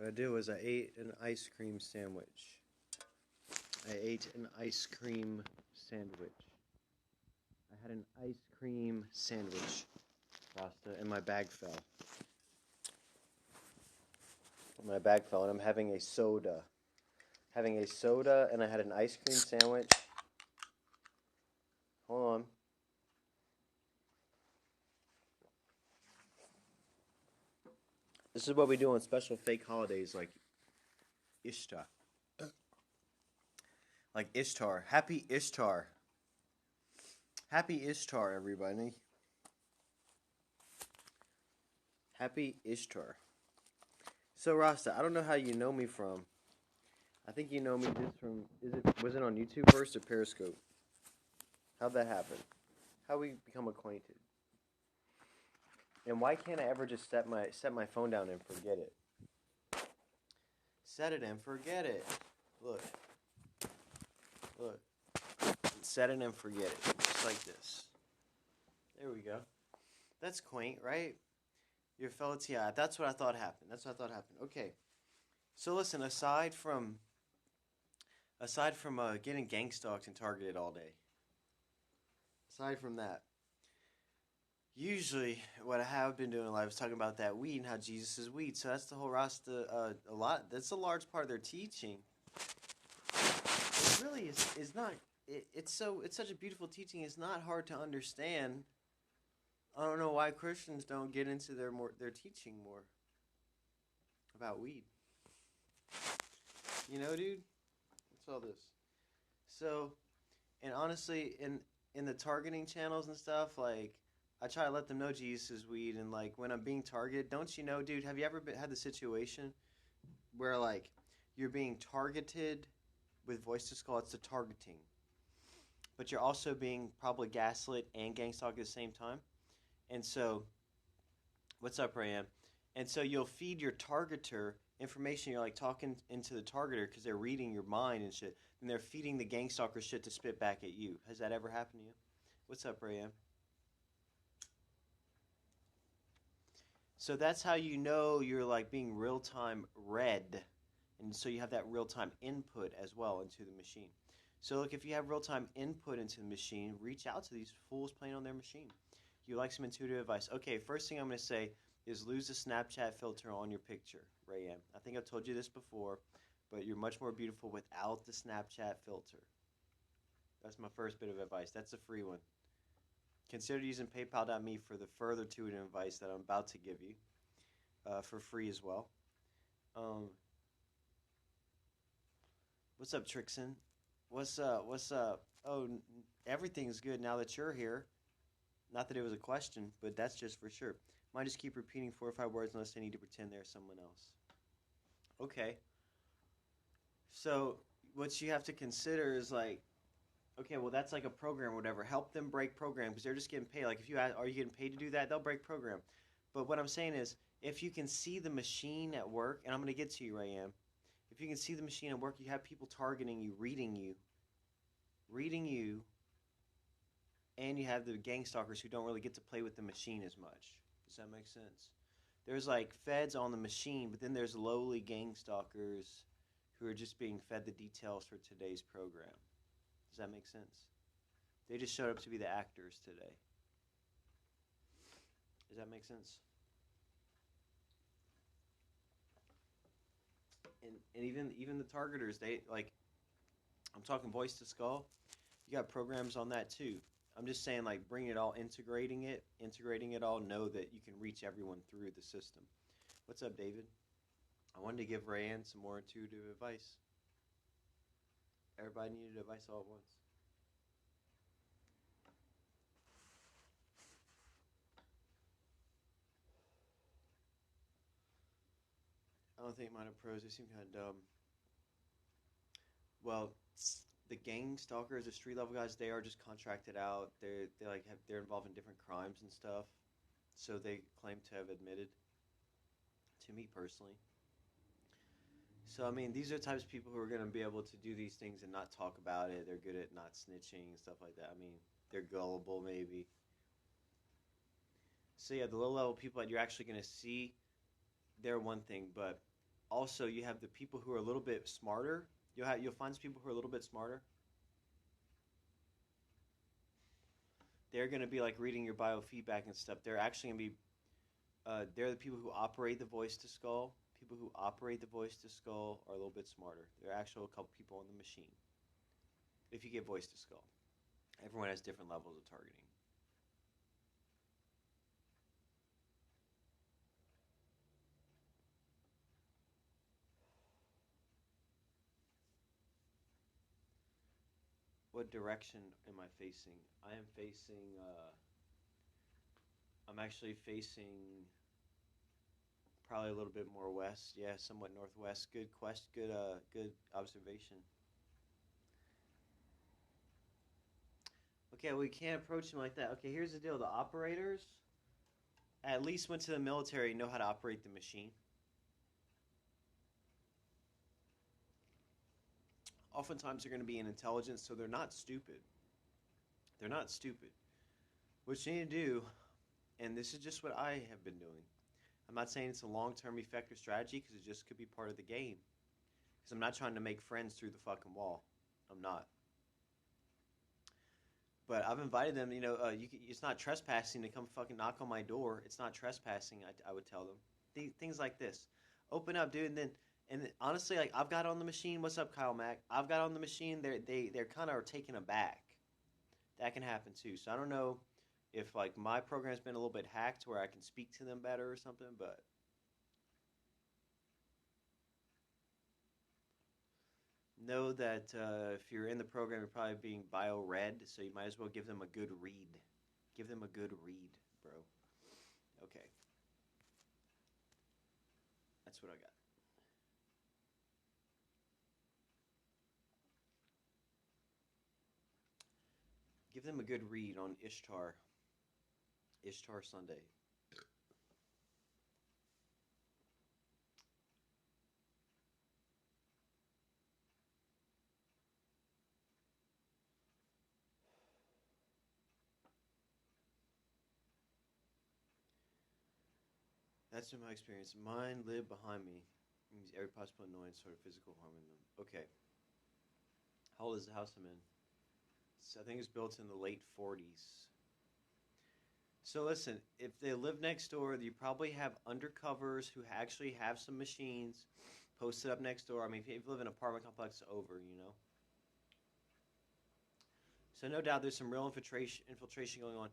What I did was I ate an ice cream sandwich. I ate an ice cream sandwich. I had an ice cream sandwich, Rasta, and my bag fell. My bag fell, and I'm having a soda. Having a soda, and I had an ice cream sandwich. Hold on. This is what we do on special fake holidays like Ishtar. Like Ishtar. Happy Ishtar. Happy Ishtar, everybody. Happy Ishtar. So, Rasta, I don't know how you know me from. I think you know me just from. Was it on YouTube first or Periscope? How'd that happen? How we become acquainted? And why can't I ever just set my phone down and forget it? Set it and forget it. Look. Set it and forget it. Just like this. There we go. That's quaint, right? Your fellow TI. That's what I thought happened. Okay. So listen, aside from getting gang stalked and targeted all day, aside from that, usually what I have been doing in life is talking about that weed and how Jesus is weed. So that's the whole Rasta, that's a large part of their teaching. It really is not, it's such a beautiful teaching. It's not hard to understand. I don't know why Christians don't get into their teaching more about weed. You know, dude? What's all this? So, and honestly, in the targeting channels and stuff, like, I try to let them know Jesus is weed, and, like, when I'm being targeted, don't you know, dude, have you ever had the situation where, like, you're being targeted with voice to skull? It's the targeting. But you're also being probably gaslit and gang stalked at the same time. And so, what's up, Rayan? And so you'll feed your targeter information. You're like talking into the targeter because they're reading your mind and shit. And they're feeding the gang stalker shit to spit back at you. Has that ever happened to you? What's up, Rayan? So that's how you know you're like being real-time read. And so you have that real-time input as well into the machine. So look, if you have real-time input into the machine, reach out to these fools playing on their machine. You like some intuitive advice? Okay, first thing I'm going to say is lose the Snapchat filter on your picture, Rayan. I think I've told you this before, but you're much more beautiful without the Snapchat filter. That's my first bit of advice. That's a free one. Consider using PayPal.me for the further intuitive advice that I'm about to give you for free as well. What's up, Trixon? What's up? Oh, everything's good now that you're here. Not that it was a question, but that's just for sure. Might just keep repeating 4 or 5 words unless they need to pretend they're someone else. Okay. So what you have to consider is like, okay, well that's like a program or whatever. Help them break program because they're just getting paid. Like if you ask, are you getting paid to do that? They'll break program. But what I'm saying is, if you can see the machine at work, and I'm going to get to you, Rayam. If you can see the machine at work, you have people targeting you, reading you, and you have the gang stalkers who don't really get to play with the machine as much. Does that make sense? There's like feds on the machine, but then there's lowly gang stalkers who are just being fed the details for today's program. Does that make sense? They just showed up to be the actors today. Does that make sense? And even the targeters, they like, I'm talking voice to skull. You got programs on that too. I'm just saying, like, bring it all, integrating it all, know that you can reach everyone through the system. What's up, David? I wanted to give Rayanne some more intuitive advice. Everybody needed advice all at once. I don't think mine are pros. They seem kind of dumb. Well, the gang stalkers, the street level guys, they are just contracted out. They're involved in different crimes and stuff. So they claim to have admitted to me personally. So I mean, these are the types of people who are going to be able to do these things and not talk about it. They're good at not snitching and stuff like that. I mean, they're gullible maybe. So yeah, the low level people that you're actually going to see, they're one thing, but also you have the people who are a little bit smarter. You'll find some people who are a little bit smarter. They're going to be like reading your biofeedback and stuff. They're actually going to be they're the people who operate the voice to skull. People who operate the voice to skull are a little bit smarter. There are actually a couple people on the machine. If you get voice to skull, everyone has different levels of targeting. What direction am I facing? I am facing. I'm actually facing probably a little bit more west. Yeah, somewhat northwest. Good quest. Good observation. Okay, we can't approach them like that. Okay, here's the deal. The operators at least went to the military, know how to operate the machine. Oftentimes they're going to be in intelligence, so they're not stupid. They're not stupid. What you need to do, and this is just what I have been doing. I'm not saying it's a long-term effective strategy because it just could be part of the game. Because I'm not trying to make friends through the fucking wall. I'm not. But I've invited them. It's not trespassing to come fucking knock on my door. It's not trespassing. I would tell them things like this. Open up, dude, and honestly, like I've got on the machine. What's up, Kyle Mack? I've got on the machine. They're kind of taken aback. That can happen too. So I don't know if like my program's been a little bit hacked where I can speak to them better or something, but know that if you're in the program, you're probably being bio-read, so you might as well give them a good read. Give them a good read, bro. Okay. That's what I got. Give them a good read on Ishtar. Ishtar Sunday. That's been my experience. Mine live behind me. It means every possible annoyance, sort of physical harm in them. Okay. How old is the house I'm in? I think it's built in the late 40s. So listen, if they live next door, you probably have undercovers who actually have some machines posted up next door. I mean, if you live in an apartment complex, it's over. So no doubt there's some real infiltration going on.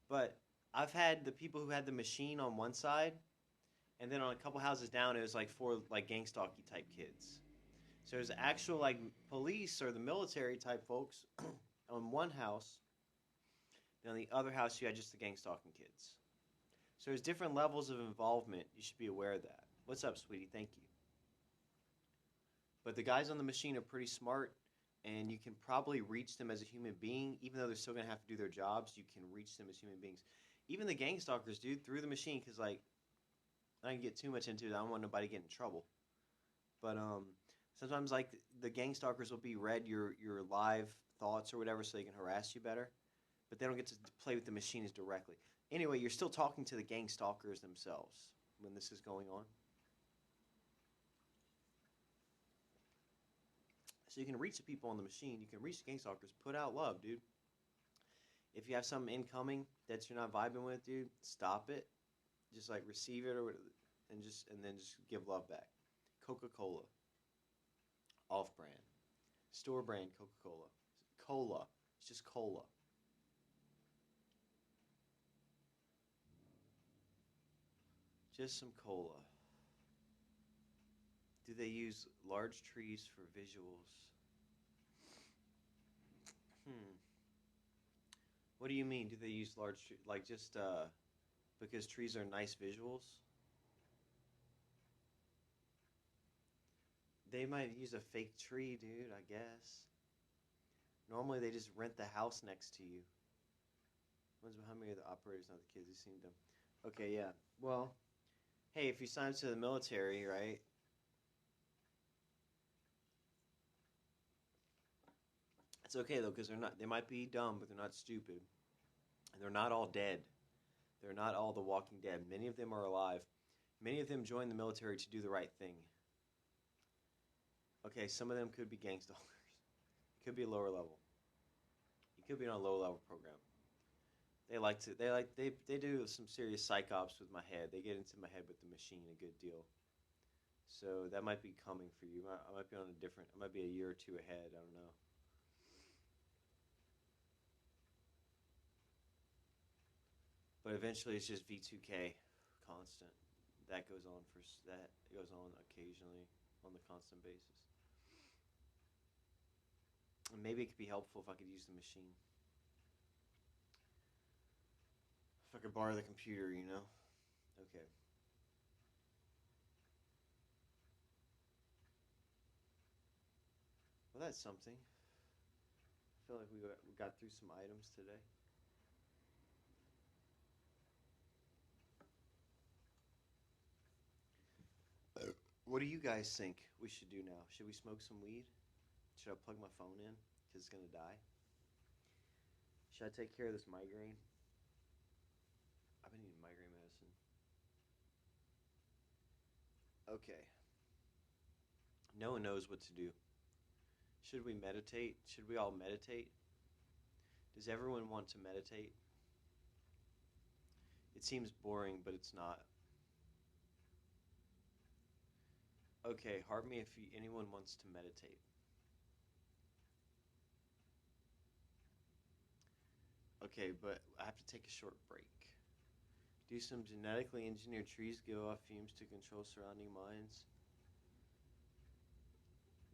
But I've had the people who had the machine on one side, and then on a couple houses down, it was like 4 like gang stalky type kids. So there's actual like police or the military type folks on one house. Then on the other house, you had just the gang stalking kids. So there's different levels of involvement. You should be aware of that. What's up, sweetie? Thank you. But the guys on the machine are pretty smart, and you can probably reach them as a human being, even though they're still going to have to do their jobs. You can reach them as human beings. Even the gang stalkers, dude, through the machine, because like I can get too much into it. I don't want nobody to get in trouble. But sometimes like the gang stalkers will be read your live thoughts or whatever, so they can harass you better. But they don't get to play with the machines directly. Anyway, you're still talking to the gang stalkers themselves when this is going on. So you can reach the people on the machine. You can reach the gang stalkers. Put out love, dude. If you have something incoming that you're not vibing with, dude, stop it. Just like receive it and then just give love back. Coca-Cola. Off-brand. Store-brand Coca-Cola. Cola. It's just cola. Just some cola. Do they use large trees for visuals? What do you mean? Do they use large trees? Like just because trees are nice visuals? They might use a fake tree, dude, I guess. Normally they just rent the house next to you. One's behind me are the operators, not the kids. You seem dumb. Okay, yeah. Well, hey, if you sign up to the military, right? It's okay though, because they might be dumb, but they're not stupid. And they're not all dead. They're not all the Walking Dead. Many of them are alive. Many of them joined the military to do the right thing. Okay, some of them could be gang stalkers. Could be lower level. You could be on a low level program. They do some serious psyops with my head. They get into my head with the machine a good deal. So that might be coming for you. I might be on a different. I might be a year or two ahead. I don't know. But eventually, it's just V2K, constant. That goes on occasionally on the constant basis. And maybe it could be helpful if I could use the machine. If I could borrow the computer, you know. Okay. Well, that's something. I feel like we got through some items today. What do you guys think we should do now? Should we smoke some weed? Should I plug my phone in because it's gonna die? Should I take care of this migraine? I've been eating migraine medicine. Okay. No one knows what to do. Should we meditate? Should we all meditate? Does everyone want to meditate? It seems boring, but it's not. Okay, heart me if anyone wants to meditate. Okay, but I have to take a short break. Do some genetically engineered trees give off fumes to control surrounding minds?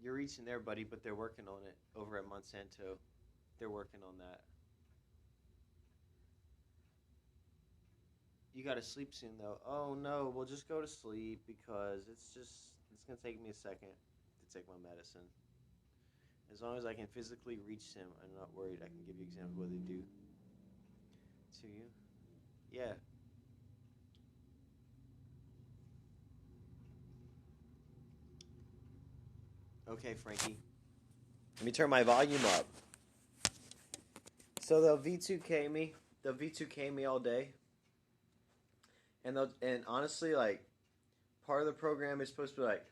You're reaching there, buddy, but they're working on it over at Monsanto. They're working on that. You gotta sleep soon, though. Oh no, well just go to sleep because it's gonna take me a second to take my medicine. As long as I can physically reach them, I'm not worried. I can give you examples of what they do to you. Yeah. Okay, Frankie. Let me turn my volume up. So they'll V2K me. They'll V2K me all day. And honestly, like, part of the program is supposed to be like,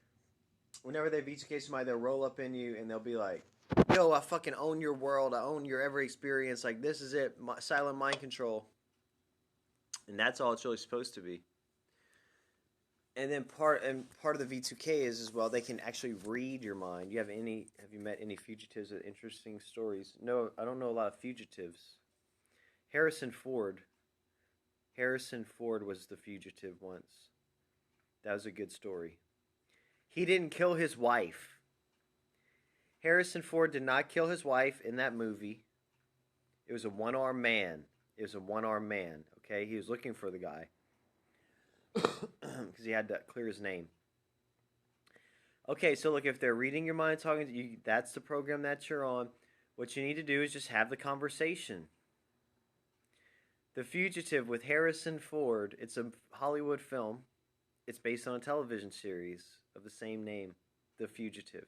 whenever they V2K somebody, they'll roll up in you and they'll be like, yo, I fucking own your world. I own your every experience. Like, this is it. Silent mind control. And that's all it's really supposed to be. And then part of the V2K is as well, they can actually read your mind. Have you met any fugitives with interesting stories? No, I don't know a lot of fugitives. Harrison Ford was the fugitive once. That was a good story. He didn't kill his wife. Harrison Ford did not kill his wife in that movie. It was a one-armed man. Okay? He was looking for the guy. Because he had to clear his name. Okay, so look, if they're reading your mind, talking to you, that's the program that you're on. What you need to do is just have the conversation. The Fugitive with Harrison Ford. It's a Hollywood film. It's based on a television series of the same name, The Fugitive.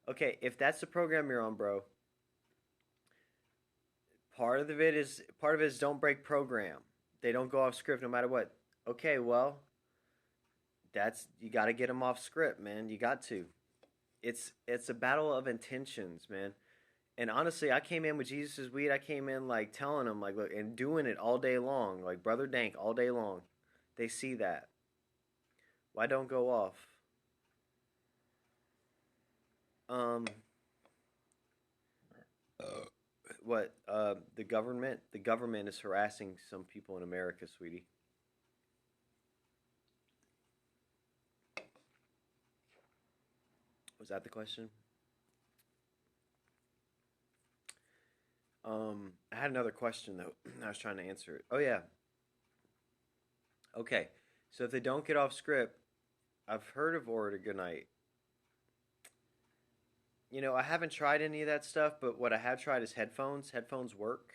Okay, if that's the program you're on, bro, part of it is don't break program. They don't go off script no matter what. Okay, well, you got to get them off script, man. You got to. It's a battle of intentions, man. And honestly, I came in with Jesus' weed. I came in like telling them, like, look, and doing it all day long, like Brother Dank all day long. They see that. Why don't go off? What? The government? The government is harassing some people in America, sweetie. Was that the question? I had another question though. I was trying to answer it. Oh yeah. Okay. So if they don't get off script, I've heard of Orator Goodnight. You know, I haven't tried any of that stuff, but what I have tried is headphones. Headphones work.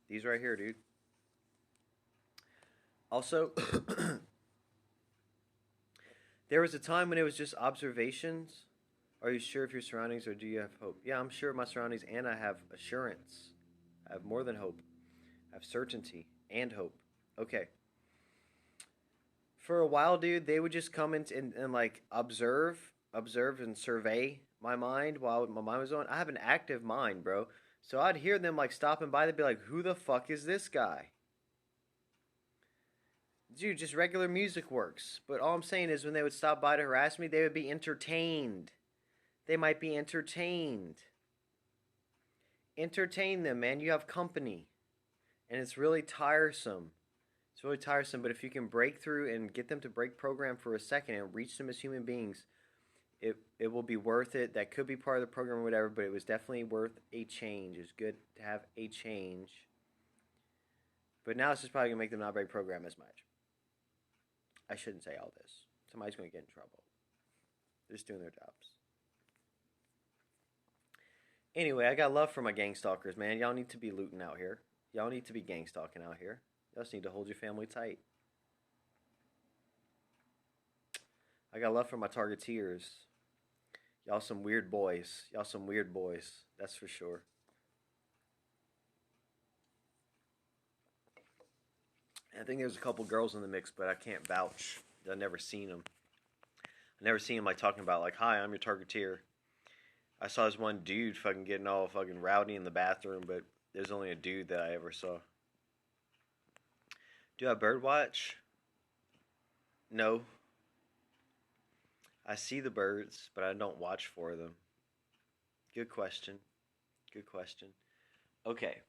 These right here, dude. Also, there was a time when it was just observations. Are you sure of your surroundings or do you have hope? Yeah, I'm sure of my surroundings and I have assurance. I have more than hope. I have certainty and hope. Okay. For a while, dude, they would just come in and like observe. observe and survey my mind while my mind was on, I have an active mind, bro. So I'd hear them like stopping by. They'd be like, "Who the fuck is this guy?" Dude, just regular music works. But all I'm saying is, when they would stop by to harass me, they would be entertained. They might be entertained. Entertain them, man. You have company, and it's really tiresome. It's really tiresome. But if you can break through and get them to break program for a second and reach them as human beings, it will be worth it. That could be part of the program or whatever, but it was definitely worth a change. It's good to have a change. But now it's just probably going to make them not break program as much. I shouldn't say all this. Somebody's going to get in trouble. They're just doing their jobs. Anyway, I got love for my gang stalkers, man. Y'all need to be looting out here. Y'all need to be gang stalking out here. Y'all just need to hold your family tight. I got love for my targeteers. Y'all some weird boys. Y'all some weird boys. That's for sure. I think there's a couple girls in the mix, but I can't vouch. I've never seen them. I've never seen them like talking about like, "Hi, I'm your targeteer." I saw this one dude fucking getting all fucking rowdy in the bathroom, but there's only a dude that I ever saw. Do I birdwatch? No. I see the birds, but I don't watch for them. Good question. Good question. Okay.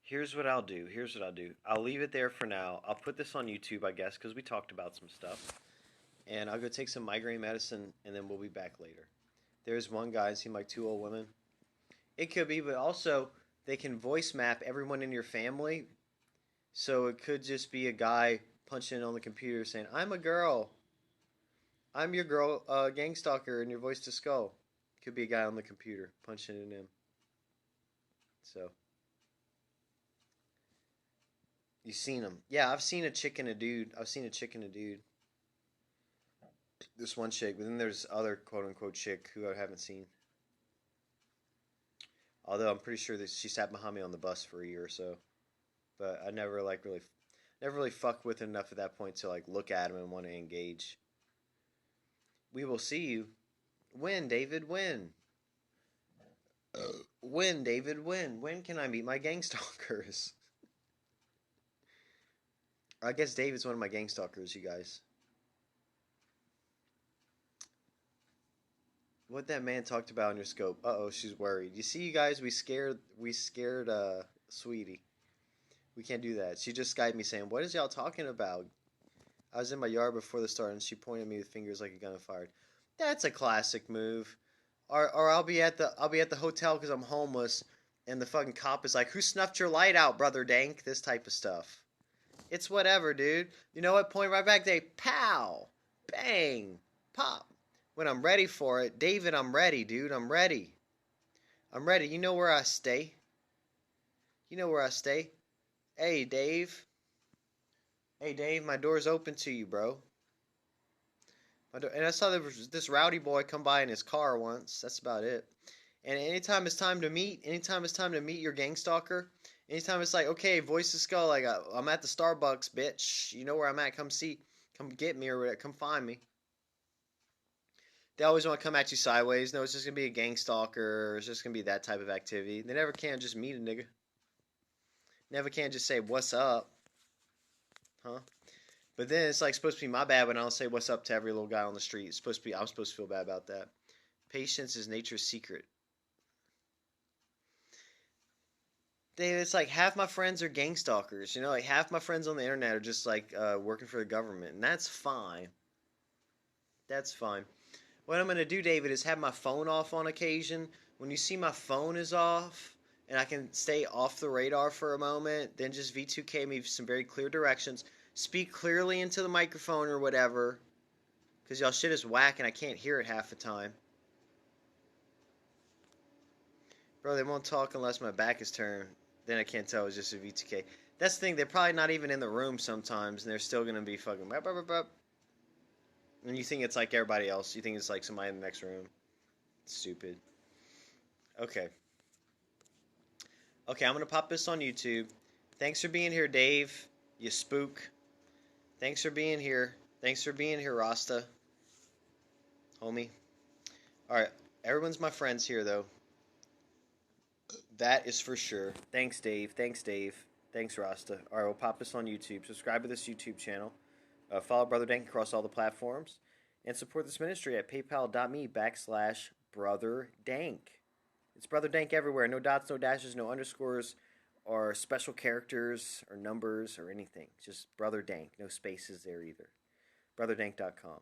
Here's what I'll do. I'll leave it there for now. I'll put this on YouTube, I guess, because we talked about some stuff. And I'll go take some migraine medicine, and then we'll be back later. There's one guy, it seemed like 2 old women. It could be, but also they can voice map everyone in your family. So it could just be a guy punching in on the computer saying, "I'm a girl. I'm your girl, gang stalker," and your voice to skull. Could be a guy on the computer punching it in. So. You seen them. Yeah, I've seen a chick and a dude. This one chick, but then there's other quote-unquote chick who I haven't seen. Although I'm pretty sure that she sat behind me on the bus for a year or so. But I never really fucked with enough at that point to like look at him and want to engage. We will see you. When, David? When? When, David? When? When can I meet my gang stalkers? I guess David's one of my gang stalkers, you guys. What that man talked about in your scope. Uh-oh, she's worried. You see, you guys, we scared Sweetie. We can't do that. She just Skyped me saying, "What is y'all talking about?" I was in my yard before the start, and she pointed at me with fingers like a gun fired. That's a classic move. Or I'll be at the hotel because I'm homeless, and the fucking cop is like, "Who snuffed your light out, brother Dank?" This type of stuff. It's whatever, dude. You know what? Point right back. They pow, bang, pop. When I'm ready for it, David, I'm ready, dude. I'm ready. I'm ready. You know where I stay. Hey, Dave. Hey, Dave, my door's open to you, bro. And I saw this rowdy boy come by in his car once. That's about it. And anytime it's time to meet your gang stalker, anytime it's like, "Okay, voice to skull, like, I'm at the Starbucks, bitch. You know where I'm at. Come get me, or come find me." They always want to come at you sideways. No, it's just going to be a gang stalker. It's just going to be that type of activity. They never can just meet a nigga. Never can just say, "What's up?" Huh? But then it's like supposed to be my bad when I don't say what's up to every little guy on the street. I'm supposed to feel bad about that. Patience is nature's secret. It's like half my friends are gang stalkers. You know, like half my friends on the internet are just like working for the government. And that's fine. That's fine. What I'm going to do, David, is have my phone off on occasion. When you see my phone is off and I can stay off the radar for a moment, then just V2K me some very clear directions. Speak clearly into the microphone or whatever, because y'all shit is whack and I can't hear it half the time. Bro, they won't talk unless my back is turned. Then I can't tell it's just a V2K. That's the thing, they're probably not even in the room sometimes, and they're still going to be fucking... And you think it's like everybody else. You think it's like somebody in the next room. Stupid. Okay. Okay, I'm going to pop this on YouTube. Thanks for being here, Dave. You spook. Thanks for being here. Thanks for being here, Rasta, homie. All right, everyone's my friends here, though. That is for sure. Thanks, Dave. Thanks, Dave. Thanks, Rasta. All right, we'll pop this on YouTube. Subscribe to this YouTube channel. Follow Brother Dank across all the platforms. And support this ministry at paypal.me/Brother Dank. It's Brother Dank everywhere. No dots, no dashes, no underscores, or special characters, or numbers, or anything. Just Brother Dank. No spaces there either. BrotherDank.com.